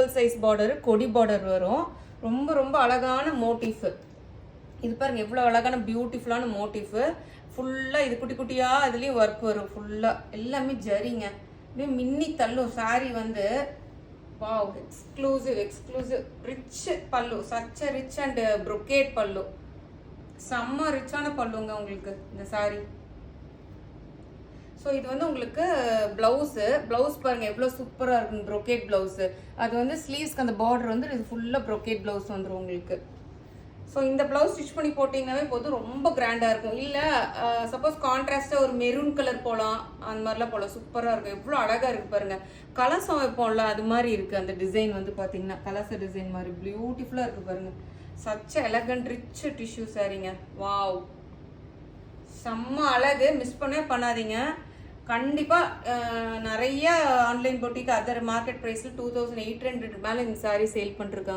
Equal size border, கொடி border வரும். ரொம்ப ரொம்ப அழகான மோட்டிஃப். இது பாருங்க எவ்வளோ அழகான பியூட்டிஃபுல்லான மோட்டிஃப். ஃபுல்லாக இது குட்டி குட்டியாக இதுலேயும் ஒர்க் வரும். ஃபுல்லாக எல்லாமே ஜரிங்க. அப்படியே மின்னி தள்ளும் சாரீ வந்து. வாவ், எக்ஸ்க்ளூசிவ் ரிச் பல்லு. சச்ச ரிச் அண்ட் ப்ரொக்கேட் பல்லு. செம்ம ரிச்சான பல்லுங்க உங்களுக்கு இந்த சாரீ. ஸோ இது வந்து உங்களுக்கு ப்ளவுஸ் பாருங்க எவ்வளோ சூப்பராக இருக்கும். Brocade blouse. அது வந்து ஸ்லீவ்ஸ்க்கு அந்த பார்டர் வந்து இது ஃபுல்லாக ப்ரொக்கேட் ப்ளவுஸ் வந்துடும் உங்களுக்கு. ஸோ இந்த ப்ளவுஸ் ஸ்டிச் பண்ணி போட்டிங்கன்னாவே போதும், ரொம்ப கிராண்டாக இருக்கும். இல்லை சப்போஸ் கான்ட்ராஸ்டாக ஒரு மெரூன் கலர் போகலாம், அந்த மாதிரிலாம் போகலாம். சூப்பராக இருக்கும். எவ்வளோ அழகாக இருக்குது பாருங்கள். கலசம் வைப்போம்ல அது மாதிரி இருக்குது அந்த டிசைன் வந்து பார்த்தீங்கன்னா. கலச டிசைன் மாதிரி பியூட்டிஃபுல்லாக இருக்குது பாருங்கள். சச்ச எலகண்ட் ரிச் டிஷ்யூ சாரீங்க. வாவ், செம்ம அழகு. மிஸ் பண்ணாதீங்க கண்டிப்பாக. நிறைய ஆன்லைன் பொட்டிக்கு அதர் மார்க்கெட் ப்ரைஸில் 2800 மேலே இந்த சாரீ சேல் பண்ணிருக்காங்க.